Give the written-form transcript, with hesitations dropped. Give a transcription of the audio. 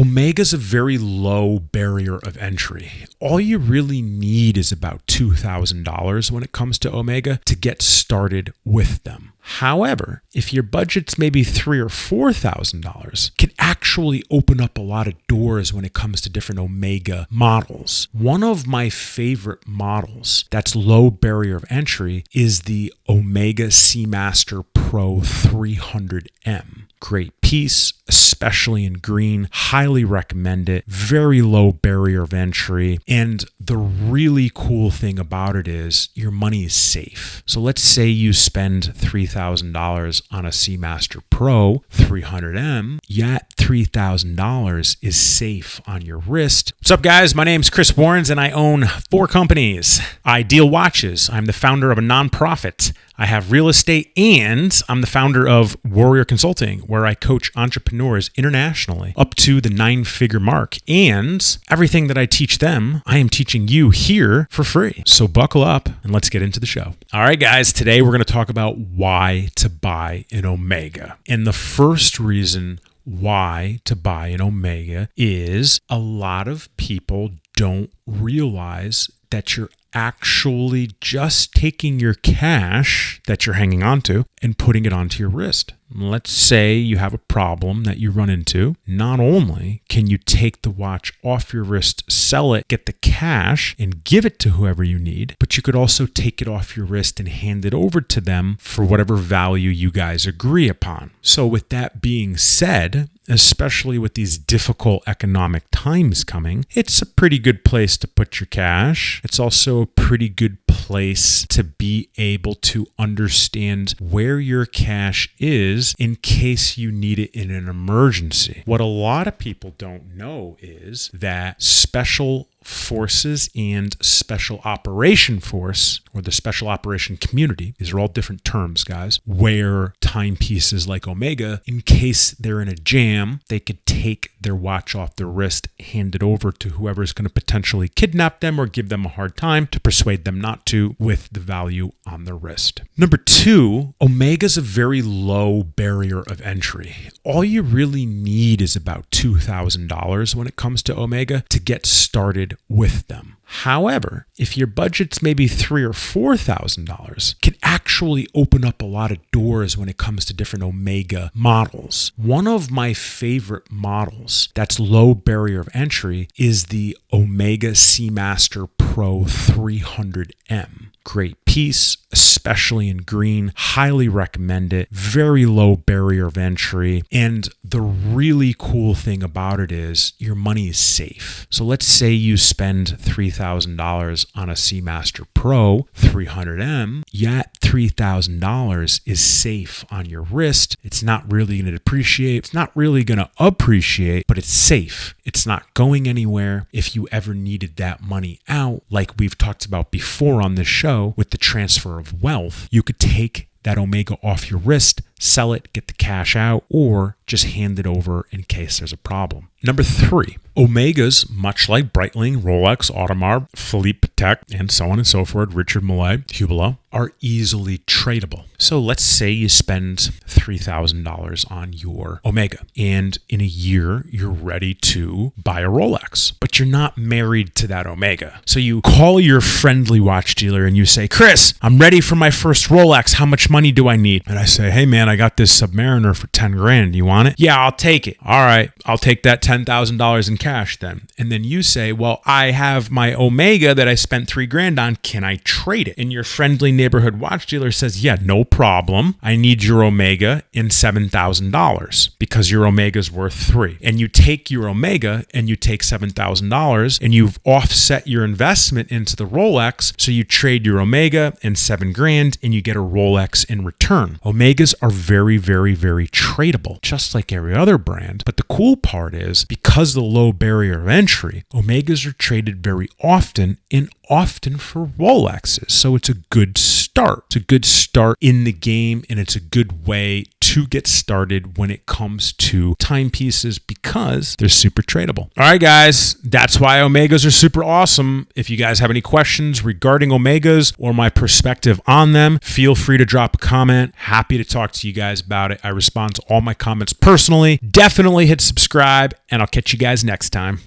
Omega's a very low barrier of entry. All you really need is about $2,000 when it comes to Omega to get started with them. However, if your budget's maybe $3,000 or $4,000, can actually open up a lot of doors when it comes to different Omega models. One of my favorite models that's low barrier of entry is the Omega Seamaster Pro 300M. Great piece, especially in green. Highly recommend it. Very low barrier of entry. And the really cool thing about it is your money is safe. So let's say you spend $3,000 on a Seamaster Pro 300M, yet $3,000 is safe on your wrist. What's up, guys? My name's Chris Warrens and I own 4 companies. I deal watches. I'm the founder of a nonprofit. I have real estate, and I'm the founder of Warrior Consulting, where I coach entrepreneurs internationally up to the 9-figure mark. And everything that I teach them, I am teaching you here for free. So buckle up and let's get into the show. All right, guys, today we're going to talk about why to buy an Omega. And the first reason why to buy an Omega is a lot of people don't realize that you're actually just taking your cash that you're hanging on to and putting it onto your wrist. Let's say you have a problem that you run into. Not only can you take the watch off your wrist, sell it, get the cash, and give it to whoever you need, but you could also take it off your wrist and hand it over to them for whatever value you guys agree upon. So with that being said, especially with these difficult economic times coming, it's a pretty good place to put your cash. It's also a pretty good place to be able to understand where your cash is in case you need it in an emergency. What a lot of people don't know is that special forces and special operation force, or the special operation community, these are all different terms, guys, wear timepieces like Omega in case they're in a jam. They could take their watch off their wrist, hand it over to whoever is going to potentially kidnap them or give them a hard time to persuade them not to with the value on their wrist. Number 2, Omega's a very low barrier of entry. All you really need is about $2,000 when it comes to Omega to get started with them. However, if your budget's maybe $3,000 or $4,000, can actually open up a lot of doors when it comes to different Omega models. One of my favorite models that's low barrier of entry is the Omega Seamaster Pro 300M. Great piece, especially in green. Highly recommend it. Very low barrier of entry. And the really cool thing about it is your money is safe. So let's say you spend $3,000 on a Seamaster Pro 300M, yet $3,000 is safe on your wrist. It's not really going to depreciate. It's not really going to appreciate, but it's safe. It's not going anywhere. If you ever needed that money out, like we've talked about before on this show, with the transfer of wealth, you could take that Omega off your wrist, sell it, get the cash out, or just hand it over in case there's a problem. Number 3, Omegas, much like Breitling, Rolex, Audemars, Philippe Patek, and so on and so forth, Richard Mille, Hublot, are easily tradable. So let's say you spend $3,000 on your Omega, and in a year, you're ready to buy a Rolex, but you're not married to that Omega. So you call your friendly watch dealer and you say, Chris, I'm ready for my first Rolex. How much money do I need? And I say, hey man, I got this Submariner for 10 grand. You want it? Yeah, I'll take it. All right, I'll take that $10,000 in cash then. And then you say, well, I have my Omega that I spent 3 grand on. Can I trade it? And your friendly neighborhood watch dealer says, yeah, no problem. I need your Omega in $7,000 because your Omega's worth 3. And you take your Omega and you take $7,000 and you've offset your investment into the Rolex. So you trade your Omega and 7 grand and you get a Rolex in return. Omegas are very, very, very tradable, just like every other brand. But the cool part is because the low barrier of entry, Omegas are traded very often and often for Rolexes. So it's a good start. start. It's a good start in the game, and it's a good way to get started when it comes to timepieces because they're super tradable. All right, guys, that's why Omegas are super awesome. If you guys have any questions regarding Omegas or my perspective on them, feel free to drop a comment. Happy to talk to you guys about it. I respond to all my comments personally. Definitely hit subscribe, and I'll catch you guys next time.